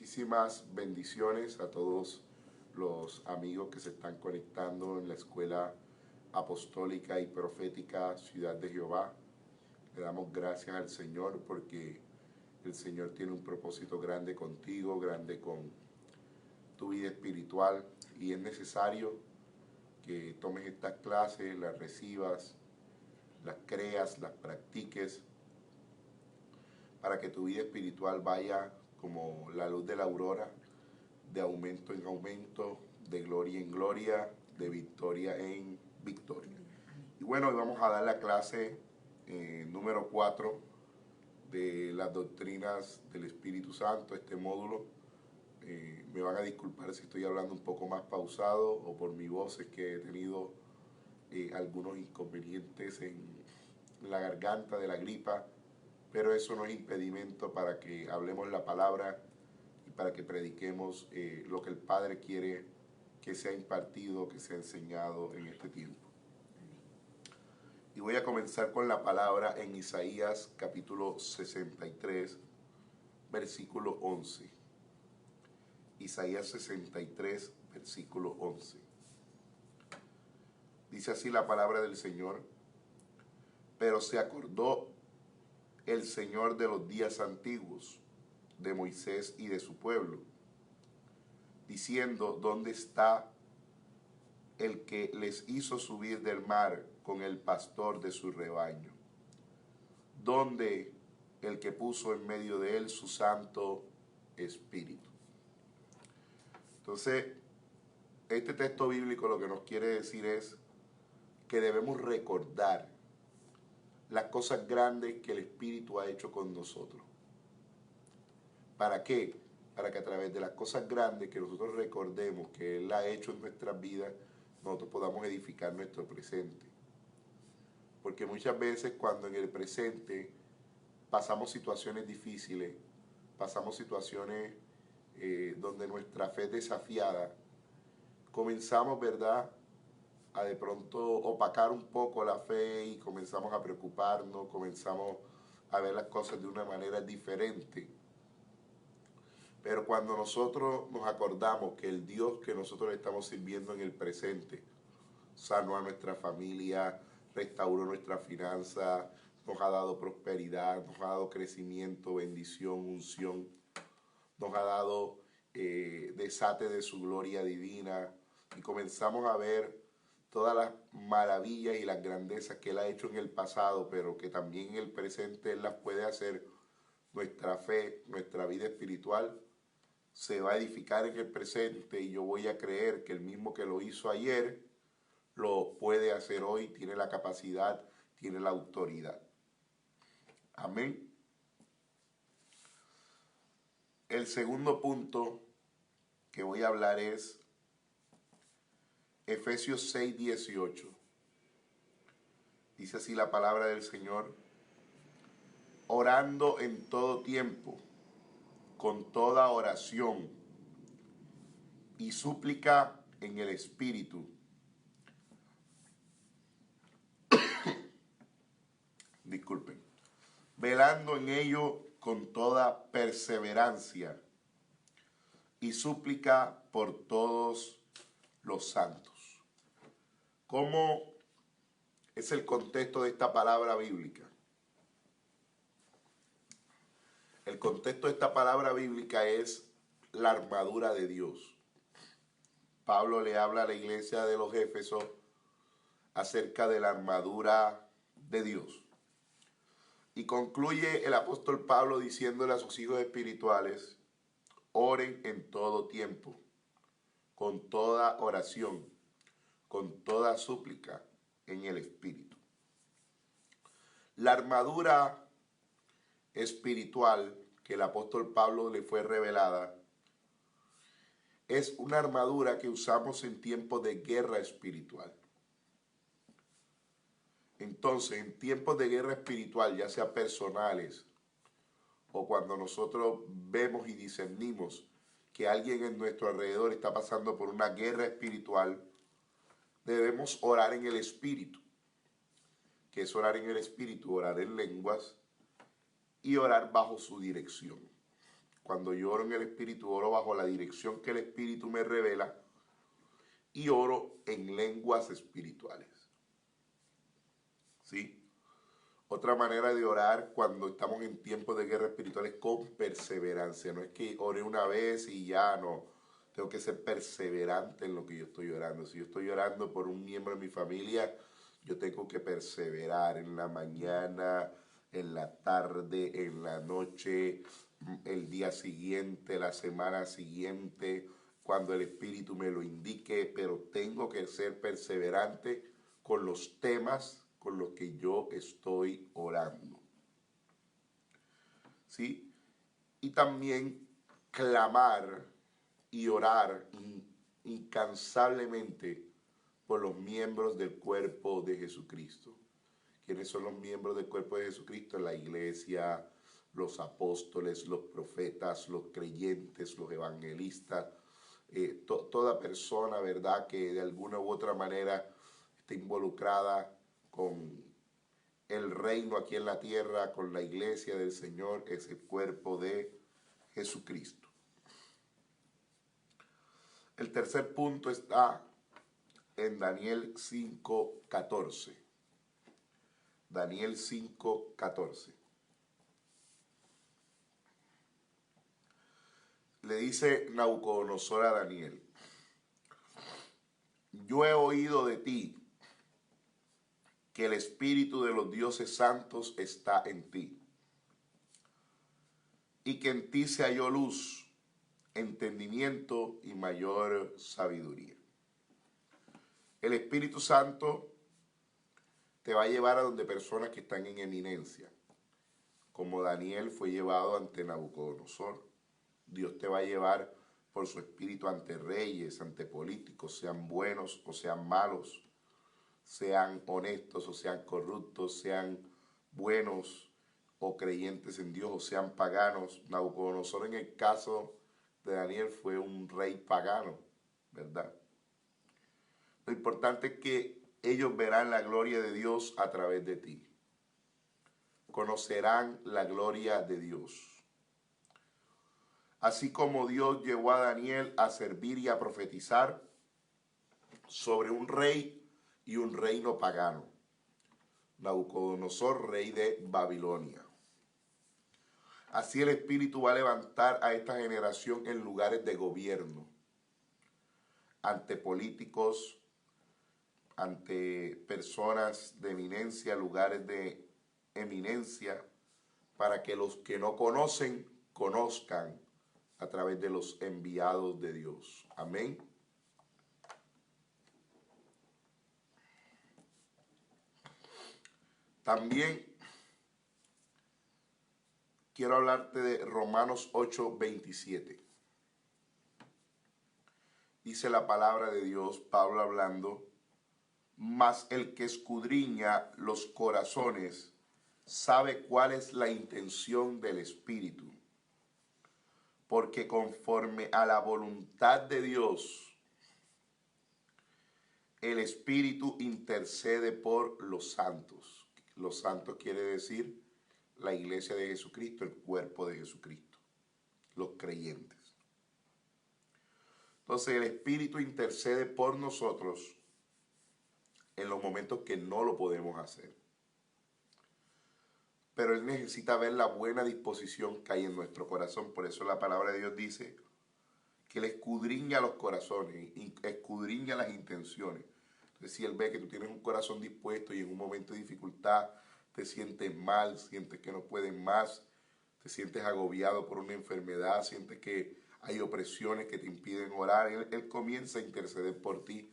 Muchísimas bendiciones a todos los amigos que se están conectando en la Escuela Apostólica y Profética Ciudad de Jehová. Le damos gracias al Señor porque el Señor tiene un propósito grande contigo, grande con tu vida espiritual, y es necesario que tomes estas clases, las recibas, las creas, las practiques, para que tu vida espiritual vaya como la luz de la aurora, de aumento en aumento, de gloria en gloria, de victoria en victoria. Y bueno, hoy vamos a dar la clase número 4 de las doctrinas del Espíritu Santo, este módulo. Me van a disculpar si estoy hablando un poco más pausado o por mi voz, es que he tenido algunos inconvenientes en la garganta de la gripa, pero eso no es impedimento para que hablemos la palabra y para que prediquemos lo que el Padre quiere que sea impartido, que sea enseñado en este tiempo. Y voy a comenzar con la palabra en Isaías capítulo 63, versículo 11. Isaías 63, versículo 11. Dice así la palabra del Señor: pero se acordó el Señor de los días antiguos, de Moisés y de su pueblo, diciendo: ¿dónde está el que les hizo subir del mar con el pastor de su rebaño? ¿Dónde el que puso en medio de él su Santo Espíritu? Entonces, este texto bíblico lo que nos quiere decir es que debemos recordar las cosas grandes que el Espíritu ha hecho con nosotros. ¿Para qué? Para que a través de las cosas grandes que nosotros recordemos que Él ha hecho en nuestras vidas, nosotros podamos edificar nuestro presente. Porque muchas veces cuando en el presente pasamos situaciones difíciles, pasamos situaciones donde nuestra fe es desafiada, comenzamos, ¿verdad?, a de pronto opacar un poco la fe y comenzamos a preocuparnos, comenzamos a ver las cosas de una manera diferente. Pero cuando nosotros nos acordamos que el Dios que nosotros estamos sirviendo en el presente sanó a nuestra familia, restauró nuestra finanza, nos ha dado prosperidad, nos ha dado crecimiento, bendición, unción, nos ha dado desate de su gloria divina, y comenzamos a ver todas las maravillas y las grandezas que Él ha hecho en el pasado, pero que también en el presente Él las puede hacer. Nuestra fe, nuestra vida espiritual se va a edificar en el presente, y yo voy a creer que el mismo que lo hizo ayer lo puede hacer hoy, tiene la capacidad, tiene la autoridad. Amén. El segundo punto que voy a hablar es Efesios 6, 18. Dice así la palabra del Señor: orando en todo tiempo, con toda oración y súplica en el Espíritu. Disculpen. Velando en ello con toda perseverancia y súplica por todos los santos. ¿Cómo es el contexto de esta palabra bíblica? El contexto de esta palabra bíblica es la armadura de Dios. Pablo le habla a la iglesia de los Éfesos acerca de la armadura de Dios. Y concluye el apóstol Pablo diciéndole a sus hijos espirituales: oren en todo tiempo, con toda oración, con toda súplica en el Espíritu. La armadura espiritual que el apóstol Pablo le fue revelada es una armadura que usamos en tiempos de guerra espiritual. Entonces, en tiempos de guerra espiritual, ya sea personales o cuando nosotros vemos y discernimos que alguien en nuestro alrededor está pasando por una guerra espiritual, debemos orar en el Espíritu. ¿Qué es orar en el Espíritu? Orar en lenguas y orar bajo su dirección. Cuando yo oro en el Espíritu, oro bajo la dirección que el Espíritu me revela y oro en lenguas espirituales. ¿Sí? Otra manera de orar cuando estamos en tiempos de guerra espiritual es con perseverancia. No es que ore una vez y ya no. Tengo que ser perseverante en lo que yo estoy orando. Si yo estoy orando por un miembro de mi familia, yo tengo que perseverar en la mañana, en la tarde, en la noche, el día siguiente, la semana siguiente, cuando el Espíritu me lo indique, pero tengo que ser perseverante con los temas con los que yo estoy orando. ¿Sí? Y también clamar y orar incansablemente por los miembros del cuerpo de Jesucristo. ¿Quiénes son los miembros del cuerpo de Jesucristo? La iglesia, los apóstoles, los profetas, los creyentes, los evangelistas, toda persona, ¿verdad?, que de alguna u otra manera está involucrada con el reino aquí en la tierra, con la iglesia del Señor, es el cuerpo de Jesucristo. El tercer punto está en Daniel 5:14. Daniel 5:14. Le dice Nabucodonosor a Daniel: yo he oído de ti que el espíritu de los dioses santos está en ti, y que en ti se halló luz, entendimiento y mayor sabiduría. El Espíritu Santo te va a llevar a donde personas que están en eminencia, como Daniel fue llevado ante Nabucodonosor. Dios te va a llevar por su espíritu ante reyes, ante políticos, sean buenos o sean malos, sean honestos o sean corruptos, sean buenos o creyentes en Dios o sean paganos. Nabucodonosor, en el caso de Daniel, fue un rey pagano, ¿verdad? Lo importante es que ellos verán la gloria de Dios a través de ti. Conocerán la gloria de Dios. Así como Dios llevó a Daniel a servir y a profetizar sobre un rey y un reino pagano. Nabucodonosor, rey de Babilonia. Así el Espíritu va a levantar a esta generación en lugares de gobierno, ante políticos, ante personas de eminencia, lugares de eminencia, para que los que no conocen, conozcan a través de los enviados de Dios. Amén. También quiero hablarte de Romanos 8:27. Dice la palabra de Dios, Pablo hablando: mas el que escudriña los corazones sabe cuál es la intención del Espíritu, porque conforme a la voluntad de Dios, el Espíritu intercede por los santos. Los santos quiere decir la iglesia de Jesucristo, el cuerpo de Jesucristo, los creyentes. Entonces el Espíritu intercede por nosotros en los momentos que no lo podemos hacer. Pero Él necesita ver la buena disposición que hay en nuestro corazón. Por eso la palabra de Dios dice que Él escudriña los corazones, escudriña las intenciones. Entonces, si Él ve que tú tienes un corazón dispuesto y en un momento de dificultad te sientes mal, sientes que no puedes más, te sientes agobiado por una enfermedad, sientes que hay opresiones que te impiden orar, Él comienza a interceder por ti,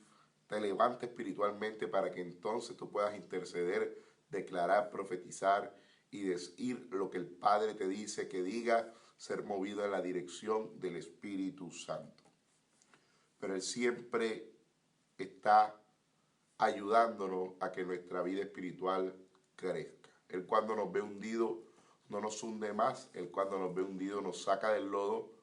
te levanta espiritualmente para que entonces tú puedas interceder, declarar, profetizar y decir lo que el Padre te dice que diga, ser movido en la dirección del Espíritu Santo. Pero Él siempre está ayudándonos a que nuestra vida espiritual crezca. Él, cuando nos ve hundido, no nos hunde más. Él, cuando nos ve hundido, nos saca del lodo,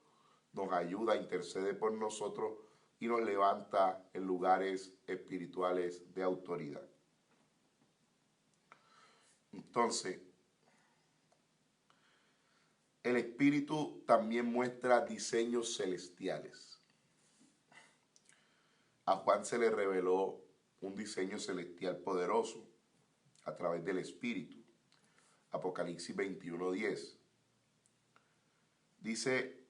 nos ayuda, intercede por nosotros y nos levanta en lugares espirituales de autoridad. Entonces, el Espíritu también muestra diseños celestiales. A Juan se le reveló un diseño celestial poderoso a través del Espíritu. Apocalipsis 21:10. Dice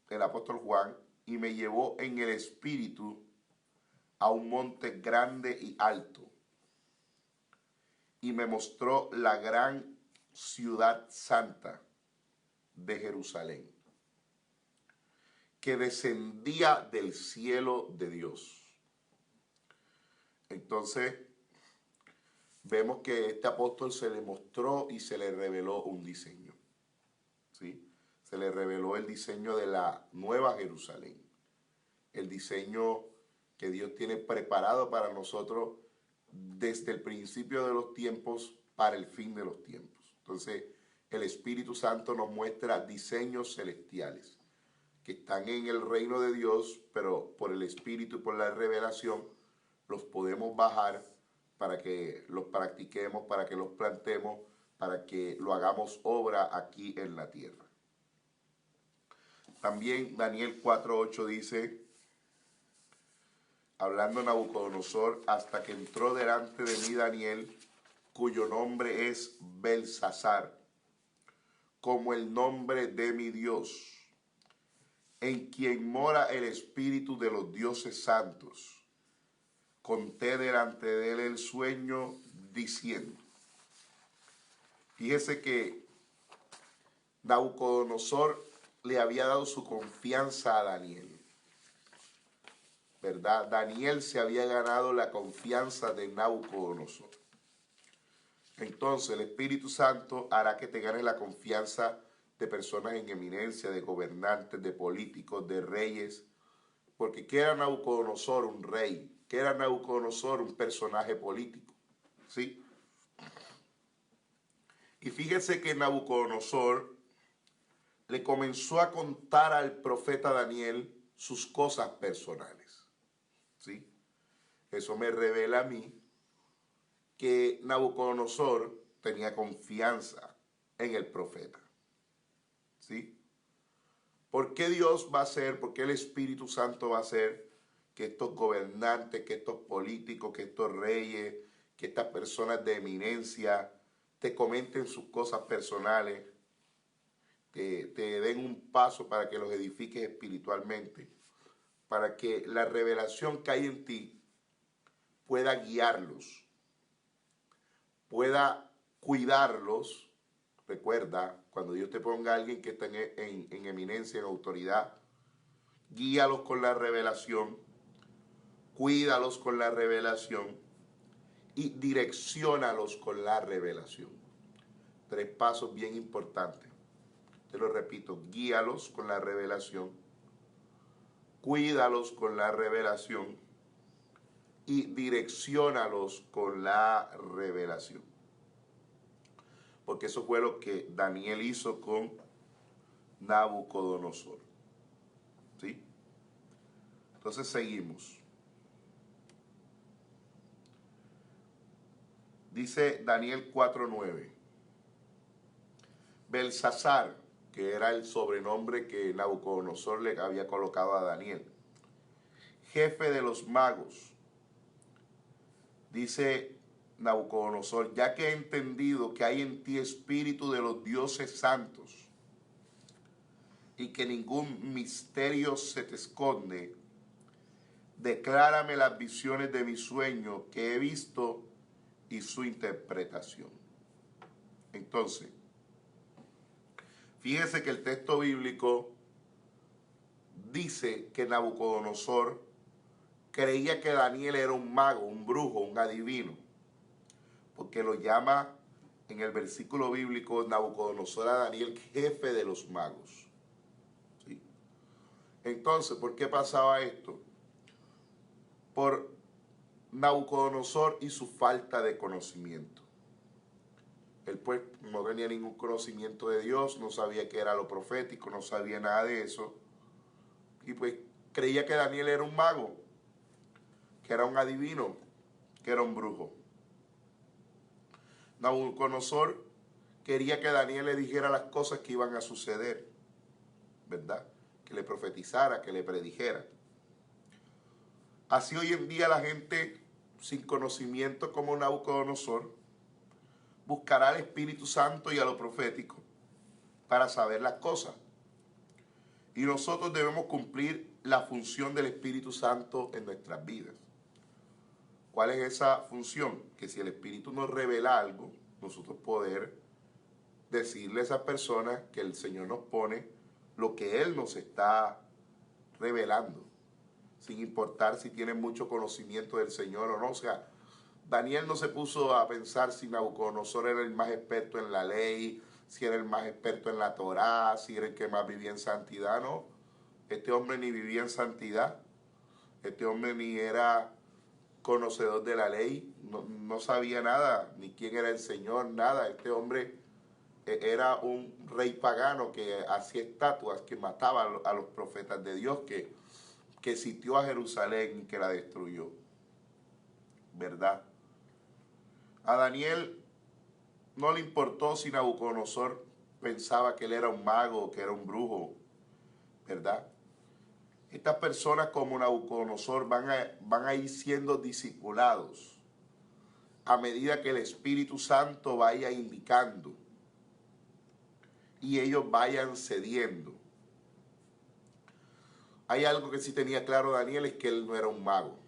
el apóstol Juan, y me llevó en el Espíritu a un monte grande y alto, y me mostró la gran ciudad santa de Jerusalén, que descendía del cielo de Dios. Entonces, vemos que a este apóstol se le mostró y se le reveló un diseño, ¿sí? Se le reveló el diseño de la nueva Jerusalén, el diseño que Dios tiene preparado para nosotros desde el principio de los tiempos para el fin de los tiempos. Entonces, el Espíritu Santo nos muestra diseños celestiales que están en el reino de Dios, pero por el Espíritu y por la revelación los podemos bajar para que los practiquemos, para que los plantemos, para que lo hagamos obra aquí en la tierra. También Daniel 4:8 dice, hablando Nabucodonosor, hasta que entró delante de mí Daniel, cuyo nombre es Belsasar, como el nombre de mi Dios, en quien mora el espíritu de los dioses santos. Conté delante de él el sueño diciendo. Fíjese que Nabucodonosor le había dado su confianza a Daniel, ¿verdad? Daniel se había ganado la confianza de Nabucodonosor. Entonces el Espíritu Santo hará que te ganes la confianza de personas en eminencia, de gobernantes, de políticos, de reyes, porque ¿qué era Nabucodonosor? Un rey. ¿Qué era Nabucodonosor? Un personaje político, ¿sí? Y fíjese que Nabucodonosor le comenzó a contar al profeta Daniel sus cosas personales, ¿sí? Eso me revela a mí que Nabucodonosor tenía confianza en el profeta, ¿sí? ¿Por qué Dios va a hacer, por qué el Espíritu Santo va a hacer que estos gobernantes, que estos políticos, que estos reyes, que estas personas de eminencia te comenten sus cosas personales, te den un paso para que los edifiques espiritualmente, para que la revelación que hay en ti pueda guiarlos, pueda cuidarlos? Recuerda, cuando Dios te ponga a alguien que está en eminencia, en autoridad, guíalos con la revelación, cuídalos con la revelación y direcciónalos con la revelación. 3 pasos bien importantes. Te lo repito, guíalos con la revelación, cuídalos con la revelación y direcciónalos con la revelación. Porque eso fue lo que Daniel hizo con Nabucodonosor, ¿sí? Entonces seguimos. Dice Daniel 4:9. Belsasar, que era el sobrenombre que Nabucodonosor le había colocado a Daniel, jefe de los magos, dice Nabucodonosor, ya que he entendido que hay en ti espíritu de los dioses santos y que ningún misterio se te esconde, declárame las visiones de mi sueño que he visto y su interpretación. Entonces, fíjese que el texto bíblico dice que Nabucodonosor creía que Daniel era un mago, un brujo, un adivino, porque lo llama en el versículo bíblico Nabucodonosor a Daniel jefe de los magos, ¿sí? Entonces, ¿por qué pasaba esto? Por Nabucodonosor y su falta de conocimiento. Él pues no tenía ningún conocimiento de Dios, no sabía qué era lo profético, no sabía nada de eso. Y pues creía que Daniel era un mago, que era un adivino, que era un brujo. Nabucodonosor quería que Daniel le dijera las cosas que iban a suceder, ¿verdad? Que le profetizara, que le predijera. Así hoy en día la gente sin conocimiento como Nabucodonosor buscará al Espíritu Santo y a lo profético para saber las cosas. Y nosotros debemos cumplir la función del Espíritu Santo en nuestras vidas. ¿Cuál es esa función? Que si el Espíritu nos revela algo, nosotros poder decirle a esas personas que el Señor nos pone lo que Él nos está revelando, sin importar si tienen mucho conocimiento del Señor o no. O sea, Daniel no se puso a pensar si Nabucodonosor era el más experto en la ley, si era el más experto en la Torá, si era el que más vivía en santidad. No, este hombre ni vivía en santidad, este hombre ni era conocedor de la ley, no sabía nada, ni quién era el Señor, nada. Este hombre era un rey pagano que hacía estatuas, que mataba a los profetas de Dios, que sitió a Jerusalén y que la destruyó, ¿verdad? A Daniel no le importó si Nabucodonosor pensaba que él era un mago o que era un brujo, ¿verdad? Estas personas como Nabucodonosor van a ir siendo discipulados a medida que el Espíritu Santo vaya indicando y ellos vayan cediendo. Hay algo que sí tenía claro Daniel, es que él no era un mago,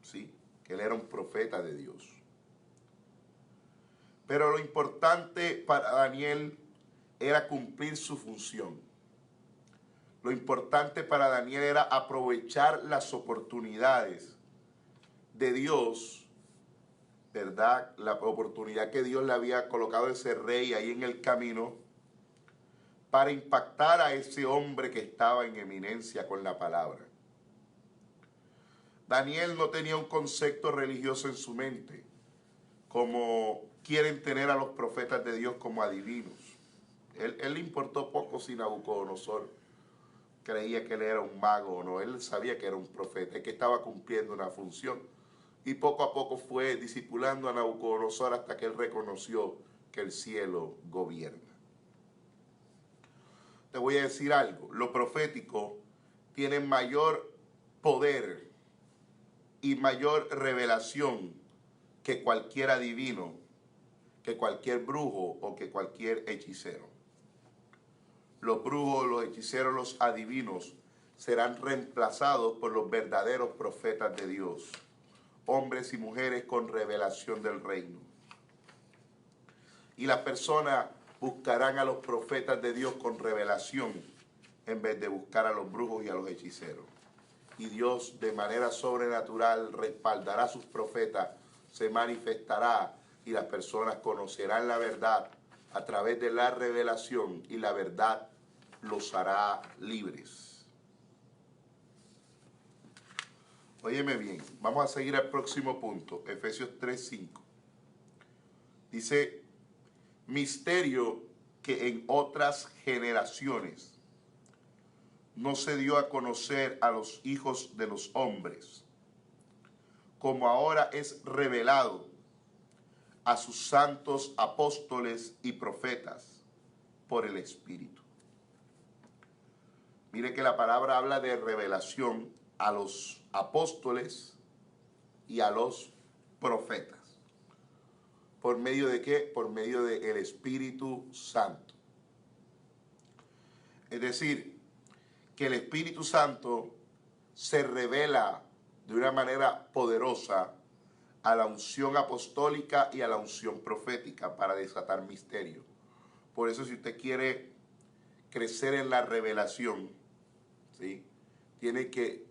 ¿sí? Que él era un profeta de Dios. Pero lo importante para Daniel era cumplir su función. Lo importante para Daniel era aprovechar las oportunidades de Dios, ¿verdad? La oportunidad que Dios le había colocado a ese rey ahí en el camino para impactar a ese hombre que estaba en eminencia con la palabra. Daniel no tenía un concepto religioso en su mente, como quieren tener a los profetas de Dios como adivinos. Él le importó poco si Nabucodonosor creía que él era un mago o no. Él sabía que era un profeta, que estaba cumpliendo una función. Y poco a poco fue discipulando a Nabucodonosor hasta que él reconoció que el cielo gobierna. Te voy a decir algo, lo profético tiene mayor poder y mayor revelación que cualquier adivino, que cualquier brujo o que cualquier hechicero. Los brujos, los hechiceros, los adivinos serán reemplazados por los verdaderos profetas de Dios, hombres y mujeres con revelación del reino. Y las personas buscarán a los profetas de Dios con revelación en vez de buscar a los brujos y a los hechiceros. Y Dios de manera sobrenatural respaldará a sus profetas, se manifestará y las personas conocerán la verdad a través de la revelación y la verdad los hará libres. Óyeme bien, vamos a seguir al próximo punto, Efesios 3:5. Dice, misterio que en otras generaciones no se dio a conocer a los hijos de los hombres, como ahora es revelado a sus santos apóstoles y profetas por el Espíritu. Mire que la palabra habla de revelación a los apóstoles y a los profetas. ¿Por medio de qué? Por medio del Espíritu Santo. Es decir, que el Espíritu Santo se revela de una manera poderosa a la unción apostólica y a la unción profética para desatar misterios. Por eso, si usted quiere crecer en la revelación, ¿sí?, tiene que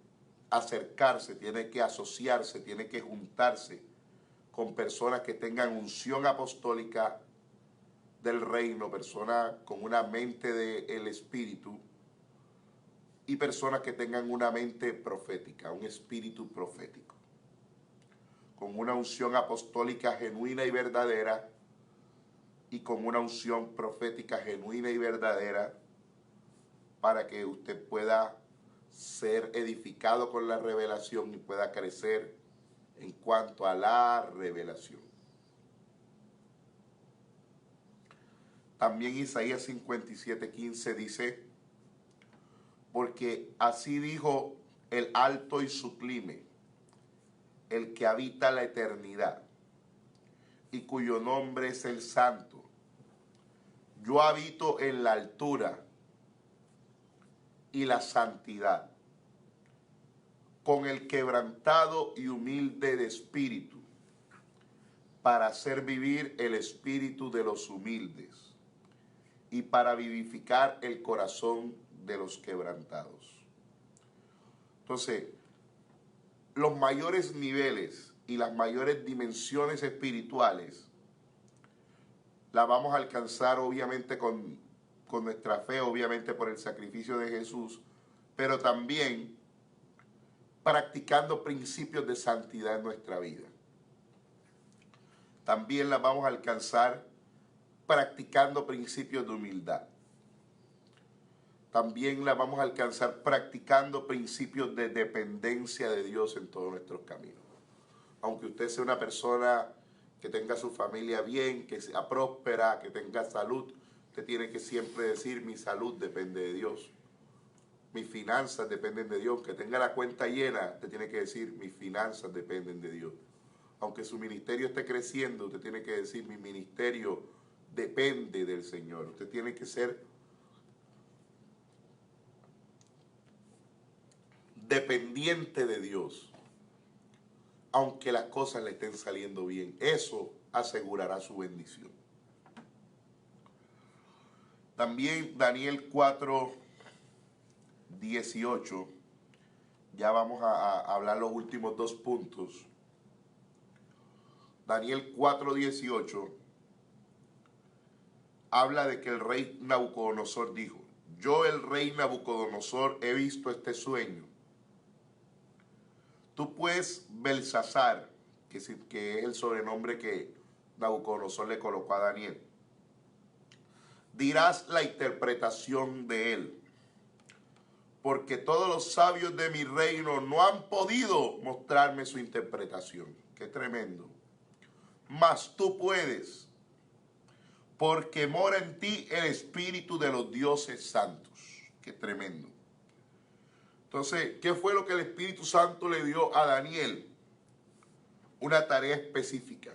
acercarse, tiene que asociarse, tiene que juntarse con personas que tengan unción apostólica del reino, personas con una mente del Espíritu y personas que tengan una mente profética, un espíritu profético, con una unción apostólica genuina y verdadera y con una unción profética genuina y verdadera para que usted pueda ser edificado con la revelación y pueda crecer en cuanto a la revelación. También Isaías 57:15 dice, porque así dijo el alto y sublime, el que habita la eternidad, y cuyo nombre es el Santo. Yo habito en la altura y la santidad, con el quebrantado y humilde de espíritu, para hacer vivir el espíritu de los humildes y para vivificar el corazón de los quebrantados. Entonces, los mayores niveles y las mayores dimensiones espirituales las vamos a alcanzar obviamente con nuestra fe, obviamente por el sacrificio de Jesús, pero también practicando principios de santidad en nuestra vida. También las vamos a alcanzar practicando principios de humildad. También las vamos a alcanzar practicando principios de dependencia de Dios en todos nuestros caminos. Aunque usted sea una persona que tenga su familia bien, que sea próspera, que tenga salud, usted tiene que siempre decir, mi salud depende de Dios. Mis finanzas dependen de Dios. Que tenga la cuenta llena, usted tiene que decir, mis finanzas dependen de Dios. Aunque su ministerio esté creciendo, usted tiene que decir, mi ministerio depende del Señor. Usted tiene que ser dependiente de Dios, aunque las cosas le estén saliendo bien. Eso asegurará su bendición. También Daniel 4:18, ya vamos a hablar los últimos dos puntos. Daniel 4:18 habla de que el rey Nabucodonosor dijo, yo el rey Nabucodonosor he visto este sueño. Tú pues, Belsasar, que es el sobrenombre que Nabucodonosor le colocó a Daniel, dirás la interpretación de él, porque todos los sabios de mi reino no han podido mostrarme su interpretación. Qué tremendo. Mas tú puedes, porque mora en ti el espíritu de los dioses santos. Qué tremendo. Entonces, ¿qué fue lo que el Espíritu Santo le dio a Daniel? Una tarea específica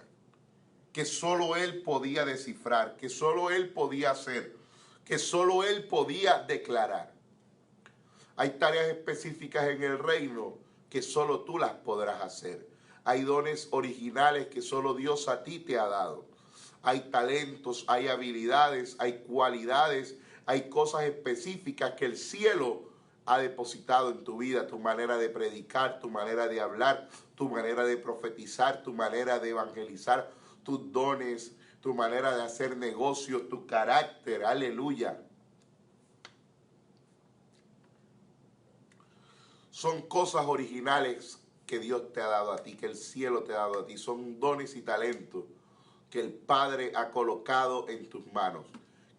que solo él podía descifrar, que solo él podía hacer, que solo él podía declarar. Hay tareas específicas en el reino que solo tú las podrás hacer. Hay dones originales que solo Dios a ti te ha dado. Hay talentos, hay habilidades, hay cualidades, hay cosas específicas que el cielo ha depositado en tu vida, tu manera de predicar, tu manera de hablar, tu manera de profetizar, tu manera de evangelizar, tus dones, tu manera de hacer negocios, tu carácter, aleluya. Son cosas originales que Dios te ha dado a ti, que el cielo te ha dado a ti. Son dones y talentos que el Padre ha colocado en tus manos,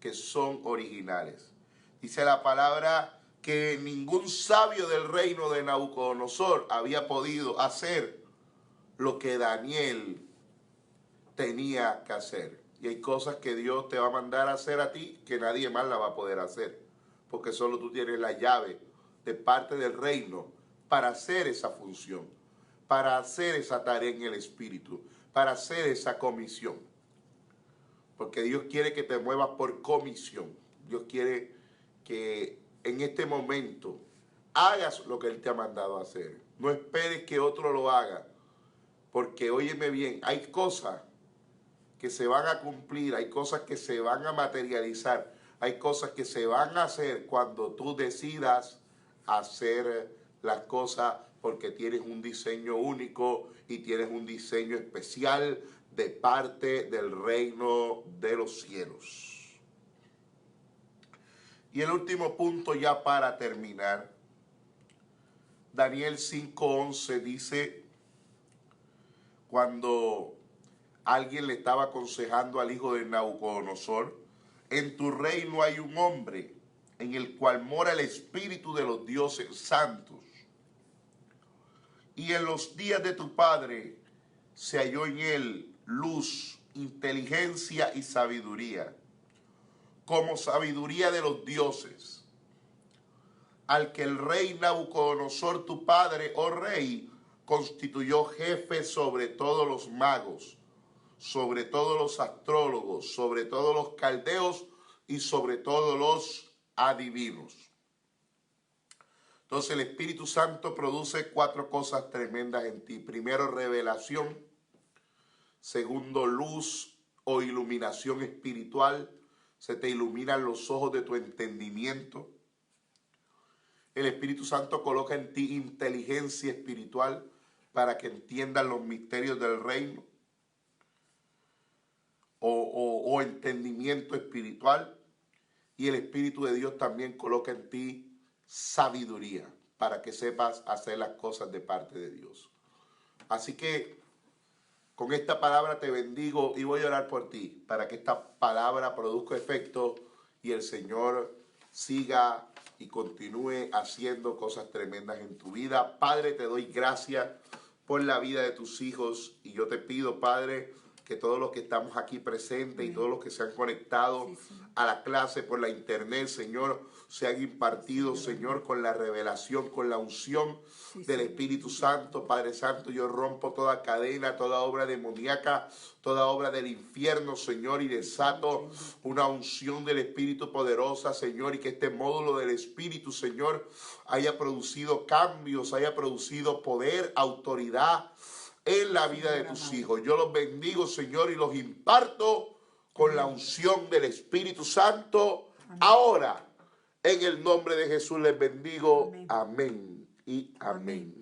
que son originales. Dice la palabra que ningún sabio del reino de Nabucodonosor había podido hacer lo que Daniel tenía que hacer. Y hay cosas que Dios te va a mandar a hacer a ti que nadie más la va a poder hacer, porque solo tú tienes la llave de parte del reino para hacer esa función, para hacer esa tarea en el Espíritu, para hacer esa comisión. Porque Dios quiere que te muevas por comisión. Dios quiere que en este momento hagas lo que Él te ha mandado a hacer. No esperes que otro lo haga. Porque óyeme bien, hay cosas que se van a cumplir, hay cosas que se van a materializar, hay cosas que se van a hacer cuando tú decidas hacer las cosas porque tienes un diseño único y tienes un diseño especial de parte del reino de los cielos. Y el último punto ya para terminar, Daniel 5:11 dice, cuando alguien le estaba aconsejando al hijo de Nabucodonosor, en tu reino hay un hombre en el cual mora el espíritu de los dioses santos. Y en los días de tu padre se halló en él luz, inteligencia y sabiduría. como sabiduría de los dioses, al que el rey Nabucodonosor, tu padre, oh rey, constituyó jefe sobre todos los magos, sobre todos los astrólogos, sobre todos los caldeos y sobre todos los adivinos. Entonces el Espíritu Santo produce 4 cosas tremendas en ti. Primero, revelación. Segundo, luz o iluminación espiritual. Se te iluminan los ojos de tu entendimiento. El Espíritu Santo coloca en ti inteligencia espiritual para que entiendas los misterios del reino. O entendimiento espiritual. Y el Espíritu de Dios también coloca en ti sabiduría para que sepas hacer las cosas de parte de Dios. Así que con esta palabra te bendigo y voy a orar por ti para que esta palabra produzca efecto y el Señor siga y continúe haciendo cosas tremendas en tu vida. Padre, te doy gracias por la vida de tus hijos y yo te pido, Padre, que todos los que estamos aquí presentes y todos los que se han conectado a la clase por la internet, Señor, sean impartidos, Señor, con la revelación, con la unción del Espíritu Santo. Padre Santo, yo rompo toda cadena, toda obra demoníaca, toda obra del infierno, Señor, y desato una unción del Espíritu poderosa, Señor, y que este módulo del Espíritu, Señor, haya producido cambios, haya producido poder, autoridad en la vida de tus hijos. Yo los bendigo, Señor, y los imparto con la unción del Espíritu Santo. Ahora, en el nombre de Jesús les bendigo. Amén y amén.